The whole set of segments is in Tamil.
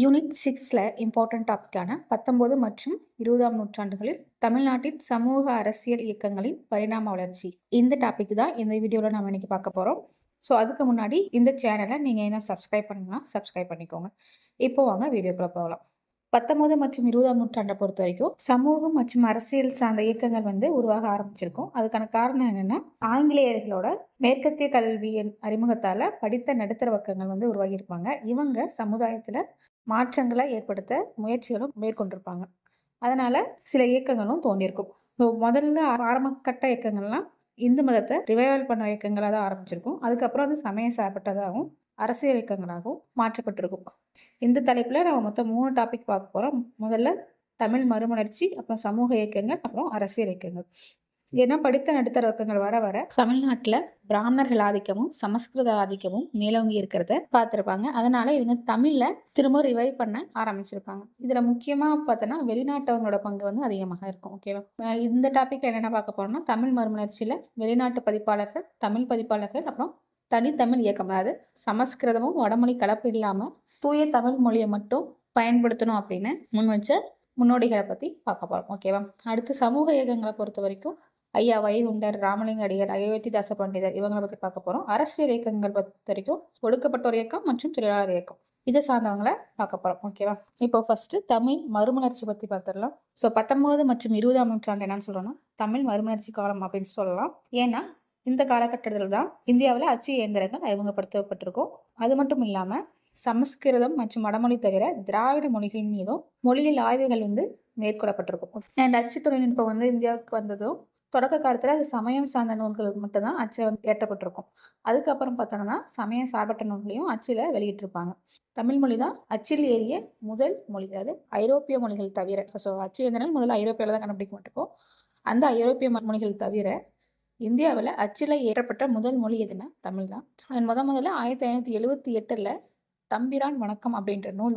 யூனிட் 6ல இம்பார்ட்டன்ட் டாபிக்கான 19 மற்றும் 20ஆம் நூற்றாண்டுகளில் தமிழ்நாட்டின் சமூக அரசியல் இயக்கங்களின் பரிணாம வளர்ச்சி. இந்த டாபிக் தான் இந்த வீடியோவில் நம்ம இன்னைக்கு பார்க்க போகிறோம். ஸோ அதுக்கு முன்னாடி இந்த சேனலை நீங்கள் என்ன சப்ஸ்கிரைப் பண்ணணும்னா சப்ஸ்கிரைப் பண்ணிக்கோங்க. இப்போ வாங்க வீடியோக்குள்ள போகலாம். 19 மற்றும் 20ஆம் நூற்றாண்டை பொறுத்த வரைக்கும் சமூகம் மற்றும் அரசியல் சார்ந்த இயக்கங்கள் உருவாக ஆரம்பிச்சிருக்கும். அதுக்கான காரணம் என்னன்னா, ஆங்கிலேயர்களோட மேற்கத்திய கல்வியின் அறிமுகத்தால படித்த நடுத்தர வர்க்கங்கள் உருவாகி இருப்பாங்க. இவங்க சமுதாயத்துல மாற்றங்களை ஏற்படுத்த முயற்சிகளும் மேற்கொண்டிருப்பாங்க. அதனால சில இயக்கங்களும் தோன்றியிருக்கும். முதல்ல ஆரம்ப கட்ட இயக்கங்கள்லாம் இந்து மதத்தை ரிவைவல் பண்ண இயக்கங்களாக தான் ஆரம்பிச்சிருக்கும். அதுக்கப்புறம் அது சமய சார்பற்றதாகவும் அரசியல் இயக்கங்களாகவும் மாற்றப்பட்டிருக்கும். இந்த தலைப்பில் நம்ம மொத்தம் 3 டாபிக் பார்க்க போகிறோம். முதல்ல தமிழ் மறுமலர்ச்சி, அப்புறம் சமூக இயக்கங்கள், அப்புறம் அரசியல் இயக்கங்கள். ஏன்னா படித்த நடுத்தர வர்க்கங்கள் வர வர தமிழ்நாட்டில் பிராமணர்கள் ஆதிக்கமும் சமஸ்கிருத ஆதிக்கமும் மேலோங்கி இருக்கிறத பார்த்துருப்பாங்க. அதனால இவங்க தமிழில் திரும்ப ரிவைவ் பண்ண ஆரம்பிச்சிருப்பாங்க. இதில் முக்கியமாக பார்த்தோன்னா வெளிநாட்டவங்களோட பங்கு அதிகமாக இருக்கும். ஓகேவா? இந்த டாப்பிக்கில் என்னென்ன பார்க்க போகிறோம்னா, தமிழ் மறுமலர்ச்சியில் வெளிநாட்டு பதிப்பாளர்கள், தமிழ் பதிப்பாளர்கள், அப்புறம் தனித்தமிழ் இயக்கம். அதாவது சமஸ்கிருதமும் வடமொழி கலப்பு இல்லாமல் தூய தமிழ் மொழியை மட்டும் பயன்படுத்தணும் அப்படின்னு முன் வச்ச முன்னோடிகளை பற்றி பார்க்க போகிறோம். ஓகேவா? அடுத்து சமூக இயக்கங்களை பொறுத்த வரைக்கும் ஐயா வைகுண்டர், ராமலிங்க அடிகள், அயோத்திதாச பண்டிதர் இவங்களை பற்றி பார்க்க போகிறோம். அரசியல் இயக்கங்கள் பொறுத்த வரைக்கும் ஒடுக்கப்பட்டோர் இயக்கம் மற்றும் தொழிலாளர் இயக்கம் இதை சார்ந்தவங்களை பார்க்க போகிறோம். ஓகேவா? இப்போ ஃபர்ஸ்ட் தமிழ் மறுமலர்ச்சி பற்றி பார்த்துடலாம். ஸோ 19 மற்றும் 20ஆம் நூற்றாண்டு என்னன்னு சொல்கிறோம்னா தமிழ் மறுமலர்ச்சி காலம் அப்படின்னு சொல்லலாம். ஏன்னா இந்த காலகட்டத்தில் தான் இந்தியாவில் அச்சு இயந்திரங்கள் அறிமுகப்படுத்தப்பட்டிருக்கும். அது மட்டும் இல்லாமல் சமஸ்கிருதம் மற்றும் வடமொழி தவிர திராவிட மொழிகள் மீதும் மொழியியல் ஆய்வுகள் மேற்கொள்ளப்பட்டிருக்கும். அண்ட் அச்சு தொழில்நுட்பம் இந்தியாவுக்கு வந்ததும் தொடக்க காலத்தில் அது சமயம் சார்ந்த நூல்களுக்கு மட்டும்தான் அச்சில் ஏற்றப்பட்டிருக்கும். அதுக்கப்புறம் பார்த்தோம்னா சமய சார்பற்ற நூல்களையும் அச்சில் வெளியிட்டிருப்பாங்க. தமிழ் மொழி தான் அச்சில் ஏறிய முதல் மொழி, அதாவது ஐரோப்பிய மொழிகள் தவிர. ஸோ அச்சு இயந்திரம் முதல்ல ஐரோப்பியாவில் தான் கண்டுபிடிக்கப்பட்டிருக்கும். அந்த ஐரோப்பிய மொழிகள் தவிர இந்தியாவில் அச்சில் ஏற்றப்பட்ட முதல் மொழி எதுனா தமிழ் தான். முதல்ல 1578 தம்பிரான் வணக்கம் அப்படின்ற நூல்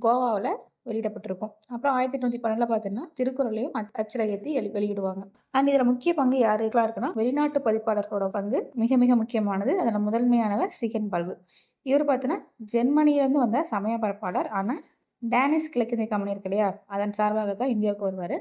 கோவாவில் வெளியிடப்பட்டிருக்கும். அப்புறம் 1812 பார்த்தீங்கன்னா திருக்குறளையும் அச்சில் ஏற்றி வெளியிடுவாங்க. அண்ட் இதில் முக்கிய பங்கு யாருக்கெல்லாம் இருக்குன்னா, வெளிநாட்டு பதிப்பாளர்களோட பங்கு மிக மிக முக்கியமானது. அதில் முதன்மையானவர் சீகன் பால்கு. இவர் பார்த்தீங்கன்னா ஜெர்மனியிலேருந்து வந்த சமய பரப்பாளர். ஆனால் டேனிஷ் கிழக்கிந்திய கம்பெனி இருக்கு இல்லையா, அதன் சார்பாக தான் இந்தியாவுக்கு வருவார்.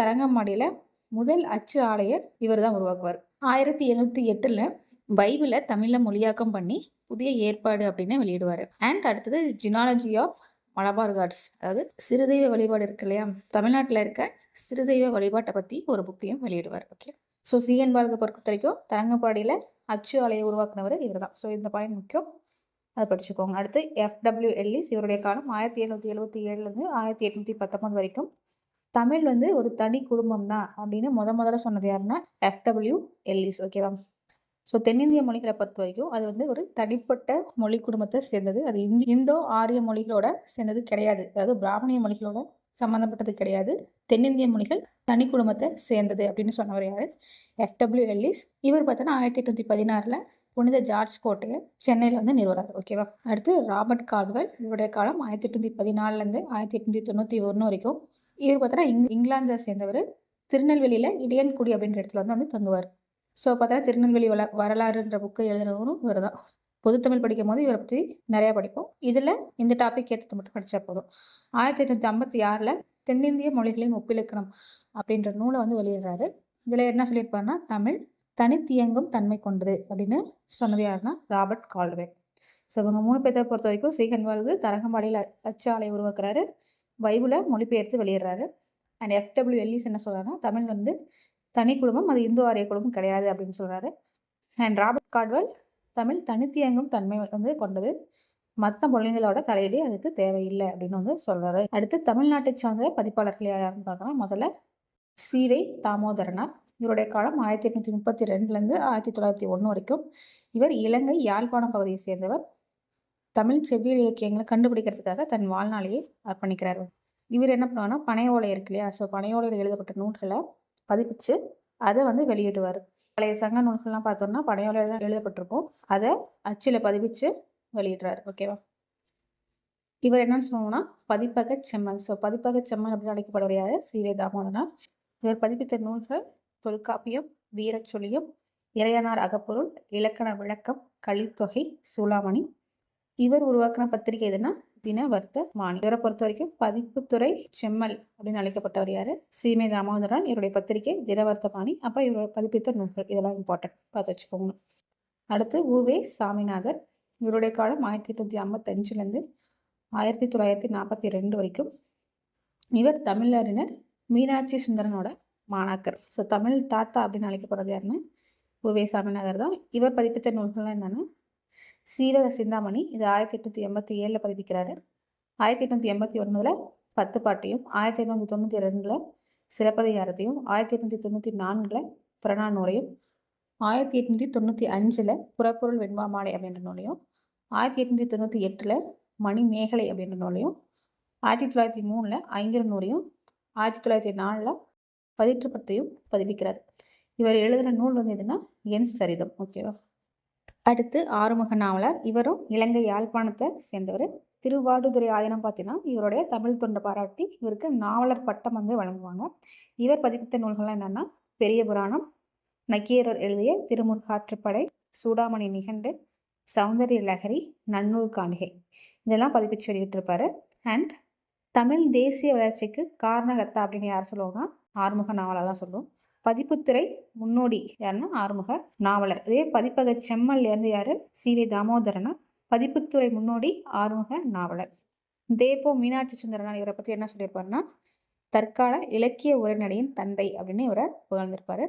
தரங்கம்பாடியில் முதல் அச்சு ஆலையை இவர் தான் உருவாக்குவார். 1708 பைபிளை தமிழில் மொழியாக்கம் பண்ணி புதிய ஏற்பாடு அப்படின்னு வெளியிடுவார். அண்ட் அடுத்தது ஜினாலஜி ஆஃப் மலபார் காட்ஸ், அதாவது சிறுதெய்வ வழிபாடு இருக்கு இல்லையா, தமிழ்நாட்டில் இருக்க சிறுதெய்வ வழிபாட்டை பற்றி ஒரு புக்கையும் வெளியிடுவார். ஓகே. ஸோ சீகன் பால்கை பொறுத்த வரைக்கும் தரங்கம்பாடியில் அச்சு ஆலையை உருவாக்குனவர் இவர் தான். ஸோ இந்த பாயிண்ட் முக்கியம், அதை படிச்சுக்கோங்க. அடுத்து FW எல்லிஸ், இவருடைய காலம் 1777 1819 வரைக்கும். தமிழ் ஒரு தனி குடும்பம் தான் அப்படின்னு முதல்ல சொன்னது யாருன்னா FW எல்லிஸ். ஓகேவா? ஸோ தென்னிந்திய மொழிகளை பொறுத்த வரைக்கும் அது ஒரு தனிப்பட்ட மொழி குடும்பத்தை சேர்ந்தது. அது இந்தோ ஆரிய மொழிகளோட சேர்ந்தது கிடையாது. அதாவது பிராமணிய மொழிகளோட சம்மந்தப்பட்டது கிடையாது. தென்னிந்திய மொழிகள் தனி குடும்பத்தை சேர்ந்தது அப்படின்னு சொன்னவர் யாரு? FW Ellis. இவர் பார்த்தோன்னா 1816 புனித ஜார்ஜ் கோட்டையை சென்னையில் நிறுவறாரு. ஓகேவா? அடுத்து ராபர்ட் கால்வெல், இவருடைய காலம் 1814 1891 வரைக்கும். இவர் பார்த்தோன்னா இங்கிலாந்தை சேர்ந்தவர். திருநெல்வேலியில் இடையன்குடி அப்படின்ற இடத்துல தங்குவார். ஸோ பார்த்தா திருநெல்வேலி வரலாறுன்ற புக்கை எழுதினவரும் இவர் தான். பொதுத்தமிழ் படிக்கும் போது இவரை பற்றி நிறையா படிப்போம். இதில் இந்த டாபிக் ஏற்றது மட்டும் படித்தா போதும். 1856 தென்னிந்திய மொழிகளின் ஒப்பிலக்கணம் அப்படின்ற நூலை வெளியிடுறாரு. இதில் என்ன சொல்லியிருப்பாருன்னா, தமிழ் தனித்தியங்கும் தன்மை கொண்டது அப்படின்னு சொன்னது யாருன்னா ராபர்ட் கால்வே. ஸோ இவங்க 3 பேர்த்தை பொறுத்த வரைக்கும் சீகன் பால்கு தரங்கம்பாடியில் அச்சு ஆலை உருவாக்குறாரு, பைபிளை மொழிபெயர்த்து வெளியிடுறாரு. அண்ட் FW எல்லிஸ் என்ன சொல்கிறாருன்னா, தமிழ் தனி குடும்பம், அது இந்து ஆரிய குடும்பம் கிடையாது அப்படின்னு சொல்கிறாரு. அண்ட் ராபர்ட் கால்வெல் தமிழ் தனித்தியங்கும் தன்மை கொண்டது, மற்ற மொழிகளோட தலையீடு அதுக்கு தேவையில்லை அப்படின்னு சொல்கிறாரு. அடுத்து தமிழ்நாட்டை சார்ந்த பதிப்பாளர்கள் யாருன்னு பார்க்கலாம். முதல்ல சீவை தாமோதரனார், இவருடைய காலம் 1832 1901 வரைக்கும். இவர் இலங்கை யாழ்ப்பாணம் பகுதியை சேர்ந்தவர். தமிழ் செவ்வியல் இலக்கியங்களை கண்டுபிடிக்கிறதுக்காக தன் வாழ்நாளையே அர்ப்பணிக்கிறார். இவர் என்ன பண்ணுவார்னா, பனை ஓலை இருக்கு இல்லையா, ஸோ பனை ஓலையில் எழுதப்பட்ட நூல்களை பதிப்பிச்சு அதை வெளியிடுவார். பழைய சங்க நூல்கள்லாம் பார்த்தோம்னா பனையோலையில் எழுதப்பட்டிருக்கும், அதை அச்சில் பதிப்பிச்சு வெளியிடுறாரு. ஓகேவா? இவர் என்னன்னு சொன்னோம்னா பதிப்பக செம்மல். ஸோ பதிப்பக செம்மல் அப்படின்னு அழைக்கப்படுவார் யாரு? சீவை தாமோதரனார். இவர் பதிப்பித்த நூல்கள் தொல்காப்பியம், வீரச்சொல்லியம், இறையனார் அகப்பொருள், இலக்கண விளக்கம், கலித்தொகை, சூளாமணி. இவர் உருவாக்கின பத்திரிகை எதுனா தினவர்த்தமானி. இவரை பொறுத்த வரைக்கும் பதிப்புத்துறை செம்மல் அப்படின்னு அழைக்கப்பட்டவர் யாரு? சீமை தாமோதரன். இவருடைய பத்திரிகை தினவர்த்தமானி. அப்புறம் இவரோட பதிப்பித்த நூல்கள் இதெல்லாம் இம்பார்ட்டன்ட் பார்த்து வச்சுக்கோங்க. அடுத்து உவே சாமிநாதர். இவருடைய காலம் 1855லேருந்து 1942 வரைக்கும். இவர் தமிழறிஞர் மீனாட்சி சுந்தரனோட மாணாக்கர். ஸோ தமிழ் தாத்தா அப்படின்னு அழைக்கப்படுறது யாருன்னு உவே சாமிநாதர் தான். இவர் பதிப்பித்த நூல்கள்லாம் என்னென்னா சீவக சிந்தாமணி. இது 1887 பதிப்பிக்கிறாரு. 1889 10 பாட்டையும், 1892 சிலப்பதிகாரத்தையும், 1894 புறநானூறையும், 1895 புறப்பொருள் வெண்பாமாலை அப்படின்ற நூலையும், 1898 மணிமேகலை அப்படின்ற நூலையும், 1903 ஐங்குறுநூறையும், 1904 பதிற்றுப்பத்தையும் பதிப்பிக்கிறார். இவர் எழுதின நூல் வந்து எதுனா என் சரிதம். ஓகேவா. அடுத்து ஆறுமுக நாவலர். இவரும் இலங்கை யாழ்ப்பாணத்தை சேர்ந்தவர். திருவாடுதுறை ஆதீனம் பார்த்தீங்கன்னா இவருடைய தமிழ் தொண்டை பாராட்டி இவருக்கு நாவலர் பட்டம் வந்து வழங்குவாங்க. இவர் பதிப்பித்த நூல்கள்லாம் என்னென்னா பெரிய புராணம், நக்கீரர் எழுதிய திருமுருகாற்றுப்படை, சூடாமணி நிகண்டு, சௌந்தரிய லகரி, நன்னூர் காணிகை இதெல்லாம் பதிப்பிச்சு வெளியிட்டிருப்பாரு. அண்ட் தமிழ் தேசிய வளர்ச்சிக்கு காரணகர்த்தா அப்படின்னு யார் சொல்லுவோம்னா ஆறுமுக நாவலர் தான் சொல்லுவோம். பதிப்புத்துறை முன்னோடி யாருன்னா ஆறுமுக நாவலர். இதே பதிப்பக செம்மல் இருந்து யாரு? சீவை தாமோதரனா. பதிப்புத்துறை முன்னோடி ஆறுமுக நாவலர். தேப்போ மீனாட்சி சுந்தரனார் இவரை பற்றி என்ன சொல்லியிருப்பாருன்னா தற்கால இலக்கிய உரைநடையின் தந்தை அப்படின்னு இவரை புகழ்ந்திருப்பாரு.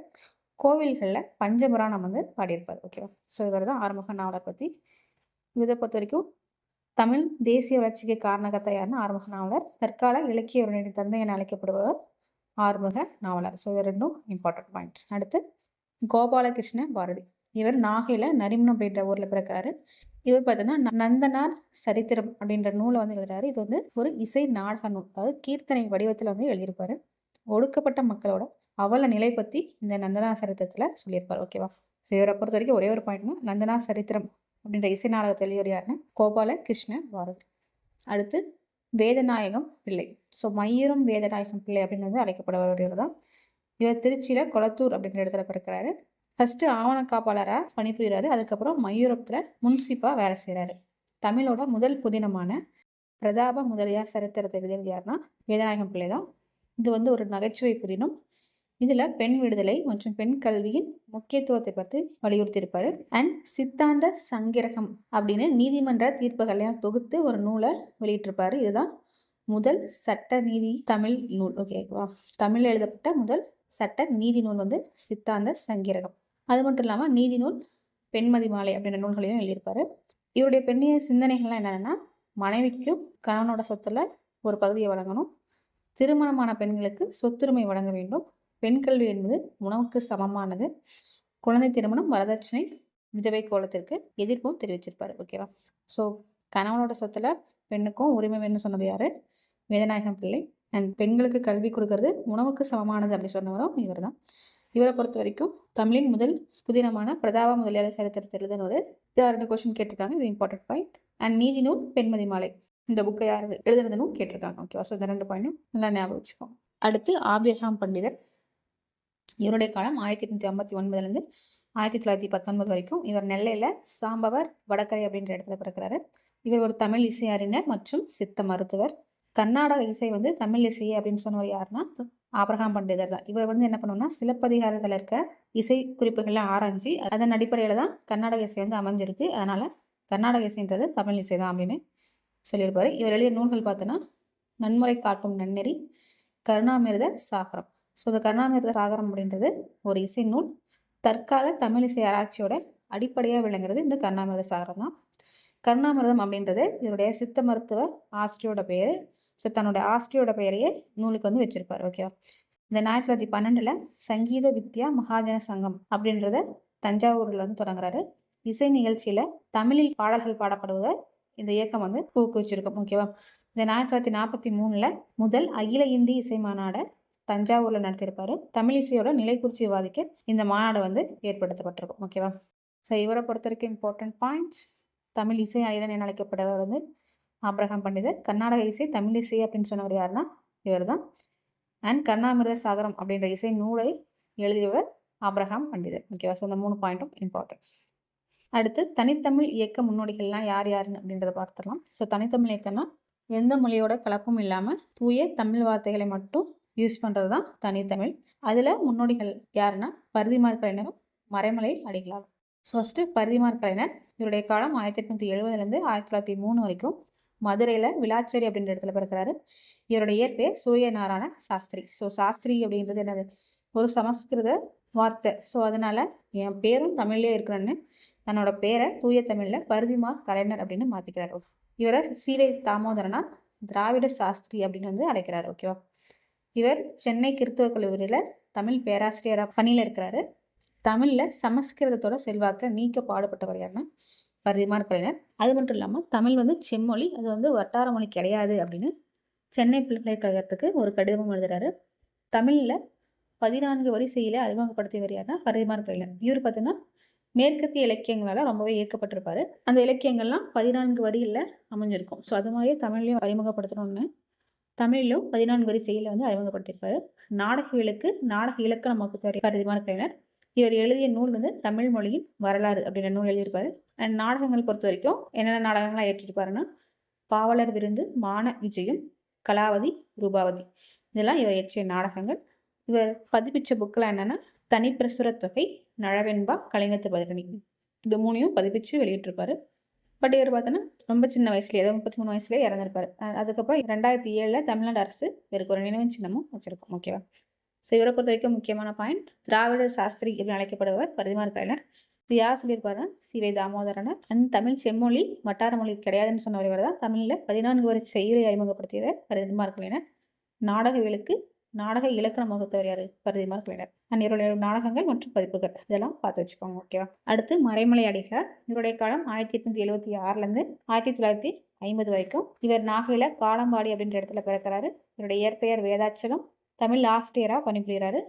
கோவில்களில் பஞ்சபுராணம் வந்து பாடியிருப்பார். ஓகேவா. ஸோ இவர் தான் ஆறுமுக நாவலர் பற்றி. இதை பொறுத்த வரைக்கும் தமிழ் தேசிய வளர்ச்சிக்கு காரணகர்த்தா யாருன்னா ஆறுமுக நாவலர். தற்கால இலக்கிய உரைநடையின் தந்தை என அழைக்கப்படுபவர் ஆறுமுக நாவலர். ஸோ இது ரெண்டும் இம்பார்ட்டன்ட் பாயிண்ட்ஸ். அடுத்து கோபாலகிருஷ்ண பாரதி. இவர் நாகையில் நரிமன் அப்படின்ற ஊரில் பிறக்கிறாரு. இவர் பார்த்தீங்கன்னா நந்தனார் சரித்திரம் அப்படின்ற நூலை வந்து எழுதுறாரு. இது வந்து ஒரு இசை நாடக நூல், அதாவது கீர்த்தனை வடிவத்தில் வந்து எழுதியிருப்பாரு. ஒடுக்கப்பட்ட மக்களோட அவல நிலை பற்றி இந்த நந்தனார் சரித்திரத்தில் சொல்லியிருப்பார். ஓகேவா. ஸோ இவரை பொறுத்த வரைக்கும் ஒரே ஒரு பாயிண்ட்னா நந்தனார் சரித்திரம் அப்படின்ற இசை நாடகத்தை எழுதியவர் யாருன்னா கோபாலகிருஷ்ண பாரதி. அடுத்து வேதநாயகம் பிள்ளை. ஸோ மையூரம் வேதநாயகம் பிள்ளை அப்படின்னு வந்து அழைக்கப்படுபவர் தான். இவர் திருச்சியில் கொளத்தூர் அப்படின்ற இடத்துல பிறக்கிறாரு. ஃபஸ்ட்டு ஆவண காப்பாளராக பணிபுரிகிறாரு. அதுக்கப்புறம் மையூரத்தில் முன்சிப்பாக வேலை செய்கிறாரு. தமிழோட முதல் புதினமான பிரதாப முதலியார் சரித்திரத்தை எழுதியது யாருன்னா வேதநாயகம் பிள்ளை தான். இது வந்து ஒரு நகைச்சுவை புதினம். இதில் பெண் விடுதலை மற்றும் பெண் கல்வியின் முக்கியத்துவத்தை பற்றி வலியுறுத்தியிருப்பாரு. அண்ட் சித்தாந்த சங்கிரகம் அப்படின்னு நீதிமன்ற தீர்ப்புகளையும் தொகுத்து ஒரு நூலை வெளியிட்டிருப்பாரு. இதுதான் முதல் சட்ட நீதி தமிழ் நூல். ஓகேவா. தமிழ் எழுதப்பட்ட முதல் சட்ட நீதி நூல் வந்து சித்தாந்த சங்கிரகம். அது மட்டும் இல்லாமல் நீதி நூல், பெண்மதி மாலை அப்படின்ற நூல்களையும் எழுதியிருப்பாரு. இவருடைய பெண்ணிய சிந்தனைகள்லாம் என்னென்னா மனைவிக்கும் கணவனோட சொத்துல ஒரு பகுதியை வழங்கணும், திருமணமான பெண்களுக்கு சொத்துரிமை வழங்க வேண்டும், பெண் கல்வி என்பது உணவுக்கு சமமானது, குழந்தை திருமணம், வரதட்சணை, விதவை கோலத்திற்கு எதிர்ப்பும் தெரிவிச்சிருப்பாரு. ஓகேவா. ஸோ கணவனோட சொத்துல பெண்ணுக்கும் உரிமை வேணும்னு சொன்னது யாரு? வேதநாயகம் பிள்ளை. அண்ட் பெண்களுக்கு கல்வி கொடுக்கறது உணவுக்கு சமமானது அப்படி சொன்னவரும் இவர் தான். இவரை பொறுத்த வரைக்கும் தமிழின் முதல் புதினமான பிரதாப முதலியார் சரித்திரத்தை எழுதின ஒரு 2 கொஸ்டின் கேட்டிருக்காங்க. இது இம்பார்ட்டன்ட் பாயிண்ட். அண்ட் நீதி நூல், பெண்மதி மாலை இந்த புக்கை யார் எழுதுனதுன்னு கேட்டிருக்காங்க. ஓகேவா. ஸோ இந்த 2 பாயிண்ட்டும் நல்லா ஞாபகம் வச்சுக்கோங்க. அடுத்து ஆபிரகாம் பண்டிதர். இவருடைய காலம் 1859 1919 வரைக்கும். இவர் நெல்லையில் சாம்பவர் வடகரை அப்படின்ற இடத்துல பிறக்கிறாரு. இவர் ஒரு தமிழ் இசை அறிஞர் மற்றும் சித்த மருத்துவர். கர்நாடக இசை வந்து தமிழ் இசை அப்படின்னு சொன்னவர் யாருன்னா ஆபிரகாம் பண்டிதர் தான். இவர் வந்து என்ன பண்ணுவோம்னா சிலப்பதிகாரத்தில் இருக்க இசை குறிப்புகள்லாம் ஆராய்ச்சி அதன் அடிப்படையில் தான் கர்நாடக இசை வந்து அமைஞ்சிருக்கு. அதனால் கர்நாடக இசைன்றது தமிழ் இசை தான் அப்படின்னு சொல்லியிருப்பார். இவர் எழுதிய நூல்கள் பார்த்தோன்னா நன்முறை காட்டும் நன்னெறி, கருணாமிர்த சாகரம். ஸோ இந்த கருணாமிர்த சாகரம் அப்படின்றது ஒரு இசை நூல். தற்கால தமிழ் இசை ஆராய்ச்சியோட அடிப்படையாக விளங்குறது இந்த கருணாமிர்த சாகரம் தான். கருணாமிர்தம் அப்படின்றது இவருடைய சித்த மருத்துவ ஆசிரியோட பெயர். ஸோ தன்னோட ஆசிரியோட பெயரையே நூலுக்கு வந்து வச்சிருப்பார். ஓகேவா. இந்த 1912 சங்கீத வித்யா மகாஜன சங்கம் அப்படின்றத தஞ்சாவூரில் வந்து தொடங்குறாரு. இசை நிகழ்ச்சியில் தமிழில் பாடல்கள் பாடப்படுவதை இந்த இயக்கம் வந்து ஊக்குவிச்சிருக்கும். ஓகேவா. இந்த 1943 முதல் அகில இந்திய இசை மாநாடை தஞ்சாவூரில் நடத்தியிருப்பாரு. தமிழ் இசையோட நிலை குறித்து விவாதிக்க இந்த மாநாடு வந்து ஏற்படுத்தப்பட்டிருக்கும். ஓகேவா. ஸோ இவரை பொறுத்த வரைக்கும் இம்பார்ட்டன்ட் பாயிண்ட்ஸ். தமிழ் இசை அறிஞர் என அழைக்கப்படுவர் வந்து ஆபிரகாம் பண்டிதர். கர்நாடக இசை தமிழ் இசை அப்படின்னு சொன்னவர் யாருன்னா இவர் தான். அண்ட் கருணாமிர்த சாகரம் அப்படின்ற இசை நூலை எழுதியவர் ஆபிரகாம் பண்டிதர். ஓகேவா. ஸோ இந்த 3 பாயிண்ட்டும் இம்பார்ட்டன்ட். அடுத்து தனித்தமிழ் இயக்க முன்னோடிகள்லாம் யார் யாருன்னு அப்படின்றத பார்த்துடலாம். ஸோ தனித்தமிழ் இயக்கம்னா எந்த மொழியோட கலப்பும் இல்லாமல் தூய தமிழ் வார்த்தைகளை மட்டும் யூஸ் பண்ணுறது தான் தனித்தமிழ். அதில் முன்னோடிகள் யாருன்னா பரிதிமாற் கலைஞரும் மறைமலை அடிகளாரும். ஃபர்ஸ்ட்டு பரிதிமாற் கலைஞர். இவருடைய காலம் 1870 1903 வரைக்கும் மதுரையில் விளாச்சேரி அப்படின்ற இடத்துல பிறக்கிறாரு. இவருடைய இயற்பெயர் சூரியநாராயண சாஸ்திரி. ஸோ சாஸ்திரி அப்படின்றது என்னது, ஒரு சமஸ்கிருத வார்த்தை. ஸோ அதனால என் பேரும் தமிழ்லேயே இருக்கிறேன்னு தன்னோட பேரை தூய தமிழில் பரிதிமாற் கலைஞர் அப்படின்னு மாற்றிக்கிறார். இவரை சீவை தாமோதரனார் திராவிட சாஸ்திரி அப்படின்னு வந்து அழைக்கிறார். ஓகேவா. இவர் சென்னை கிறித்துவ கல்லூரியில் தமிழ் பேராசிரியராக பணியில் இருக்கிறாரு. தமிழில் சமஸ்கிருதத்தோட செல்வாக்க நீக்க பாடுபட்டவர் யாருன்னா பரிதிமாற் கலைஞர். அது மட்டும் இல்லாமல் தமிழ் வந்து செம்மொழி, அது வந்து வட்டார மொழி கிடையாது அப்படின்னு சென்னை பல்கலைக்கழகத்துக்கு ஒரு கடிதமும் எழுதுறாரு. தமிழில் 14 வரிசையில அறிமுகப்படுத்தியவர் யாருன்னா பரிதிமாற் கலைஞர். இவர் பார்த்தீங்கன்னா மேற்கத்திய இலக்கியங்களால் ரொம்பவே ஈர்க்கப்பட்டிருப்பாரு. அந்த இலக்கியங்கள்லாம் 14 வரியில் அமைஞ்சிருக்கும். ஸோ அது மாதிரியே தமிழ்லையும் அறிமுகப்படுத்தணும்னு தமிழிலும் 14 வரிசையில் வந்து அறிமுகப்படுத்தியிருப்பாரு. நாடகவியலுக்கு நாடக இலக்கணம் வகுத்தவர் பரிதிமாற் கலைஞர். இவர் எழுதிய நூல் வந்து தமிழ் மொழியின் வரலாறு அப்படின்ற நூல் எழுதியிருப்பாரு. அண்ட் நாடகங்கள் பொறுத்த வரைக்கும் என்னென்ன நாடகங்களாக ஏற்றிருப்பாருன்னா பாவலர் விருந்து, மான விஜயம், கலாவதி, ரூபாவதி, இதெல்லாம் இவர் இயற்றிய நாடகங்கள். இவர் பதிப்பிச்ச புக்கில் என்னென்னா தனிப்பிரசுர தொகை, நழவெண்பா, கலிங்கத்து பதிரணி, இது 3ஐயும் பதிப்பிச்சு வெளியிட்டிருப்பாரு. பட் இவர் பார்த்தோன்னா ரொம்ப சின்ன வயசுலேயே, ஏதோ 33 வயசுலேயே இறந்திருப்பார். அதுக்கப்புறம் 2007 தமிழ்நாடு அரசு இவருக்கு ஒரு நினைவு சின்னமும் வச்சுருக்கோம். ஓகேவா. ஸோ இவரை பொறுத்த வரைக்கும் முக்கியமான பாயிண்ட், திராவிட சாஸ்திரி அப்படின்னு அழைக்கப்படுவர் பரிதிமாற் கலைஞர். இது யார் சொல்லியிருப்பாருன்னா சிவை தாமோதரனார். அண்ட் தமிழ் செம்மொழி வட்டார மொழி கிடையாதுன்னு சொன்னவர் இவர் தான். தமிழில் 14 வரி செய்யுளை அறிமுகப்படுத்தியவர் பரிதிமாற் கலைஞர். நாடகவியலுக்கு நாடக இலக்கணம் வகுத்தவர் யார் பரிதிமாற் கலைஞர். அண்ட் இவருடைய நாடகங்கள் மற்றும் பதிப்புகள் இதெல்லாம் பார்த்து வச்சுக்கோங்க. ஓகேவா. அடுத்து மறைமலை அடிகளார். இவருடைய காலம் 1876 1950 வரைக்கும். இவர் நாகையில் காலம்பாடி அப்படின்ற இடத்துல பிறக்கிறாரு. இவருடைய இயற்பெயர் வேதாச்சலம். தமிழ் ஆசிரியராக பணிபுரிகிறாரு.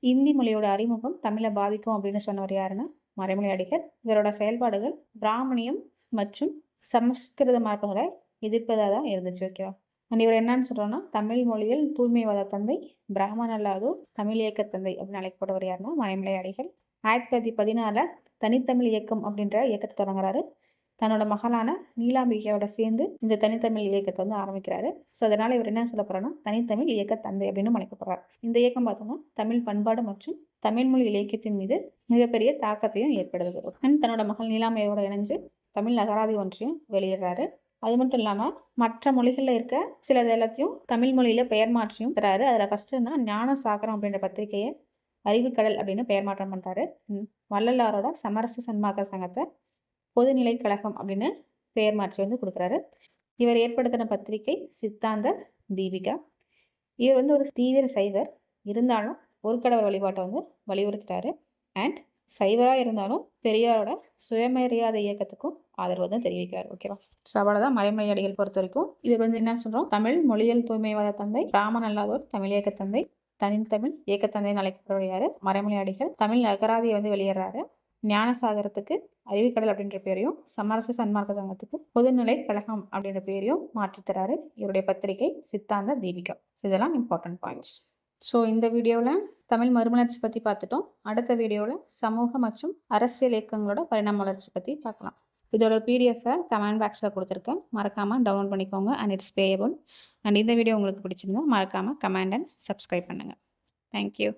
இந்தி மொழியோட அறிமுகம் தமிழை பாதிக்கும் அப்படின்னு சொன்னவர் யாருன்னா மறைமலை அடிகர். இவரோட செயல்பாடுகள் பிராமணியம் மற்றும் சமஸ்கிருத மரபுகளை எதிர்ப்பதாக தான் இருந்துச்சு. ஓகேவா. அண்ட் இவர் என்னன்னு சொல்கிறோன்னா தமிழ் மொழியில் தூய்மைவாத தந்தை, பிராமண அல்லாதோர் தமிழ் இயக்க தந்தை அப்படின்னு அழைக்கப்பட்டவர் யாருன்னா மறைமலை அடிகள். 1914 தனித்தமிழ் இயக்கம் அப்படின்ற இயக்கத்தை தொடங்குறாரு. தன்னோட மகளான நீலாம்பிகையோட சேர்ந்து இந்த தனித்தமிழ் இயக்கத்தை வந்து ஆரம்பிக்கிறாரு. ஸோ அதனால் இவர் என்ன சொல்ல போகிறோன்னா தனித்தமிழ் இயக்க தந்தை அப்படின்னு அழைக்கப்படுறார். இந்த இயக்கம் பார்த்தோம்னா தமிழ் பண்பாடு மற்றும் தமிழ்மொழி இலக்கியத்தின் மீது மிகப்பெரிய தாக்கத்தையும் ஏற்படுது. அண்ட் தன்னோட மகள் நீலாம்பிகையோட இணைஞ்சு தமிழ் அகராதி ஒன்றையும் வெளியிடுறாரு. அது மட்டும் இல்லாமல் மற்ற மொழிகளில் இருக்க சிலது எல்லாத்தையும் தமிழ் மொழியில் பெயர் மாற்றியும் தராரு. அதில் ஃபஸ்ட்டுன்னா ஞான சாகரம் அப்படின்ற பத்திரிகையை அறிவுக்கடல் அப்படின்னு பெயர் மாற்றம் பண்ணுறாரு. வள்ளலாரோட சமரச சன்மார்க்க சங்கத்தை பொதுநிலை கழகம் அப்படின்னு பெயர் மாற்றி வந்து கொடுக்குறாரு. இவர் ஏற்படுத்தின பத்திரிகை சித்தாந்த தீபிகா. இவர் வந்து ஒரு தீவிர சைவர், இருந்தாலும் ஒரு கடவுள் வழிபாட்டை வந்து வலியுறுத்துறாரு. அண்ட் சைவராக இருந்தாலும் பெரியாரோட சுயமரியாதை இயக்கத்துக்கும் ஆதரவு தான் தெரிவிக்கிறார். ஓகேவா. ஸோ அவ்வளோதான் மறைமலை அடிகள் பொறுத்த வரைக்கும். இவர் வந்து என்ன சொல்கிறோம், தமிழ் மொழியியல் தூய்மைவாத தந்தை, பிராமண அல்லாதோர் தமிழ் இயக்க தந்தை, தனித்தமிழ் இயக்க தந்தைன்னு அழைக்கப்படுறாரு மறைமலை அடிகள். தமிழ் அகராதியை வந்து வெளியேறாரு. ஞானசாகரத்துக்கு அறிவுக்கடல் அப்படின்ற பேரையும், சமரச சன்மார்க்க சங்கத்துக்கு பொதுநிலை கழகம் அப்படின்ற பேரையும் மாற்றித்தராரு. இவருடைய பத்திரிகை சித்தாந்த தீபிகா. இதெல்லாம் இம்பார்ட்டன்ட் பாயிண்ட்ஸ். ஸோ இந்த வீடியோவில் தமிழ் மறுமலர்ச்சி பற்றி பார்த்துட்டோம். அடுத்த வீடியோவில் சமூக மற்றும் அரசியல் இயக்கங்களோட பரிணாம வளர்ச்சி பற்றி பார்க்கலாம். இதோட பிடிஎஃபை கமெண்ட் பாக்ஸில் கொடுத்துருக்கேன், மறக்காமல் டவுன்லோட் பண்ணிக்கோங்க. And it's payable. அண்ட் இந்த வீடியோ உங்களுக்கு பிடிச்சிருந்தா மறக்காமல் கமெண்ட் அண்ட் சப்ஸ்கிரைப் பண்ணுங்கள். தேங்க்யூ.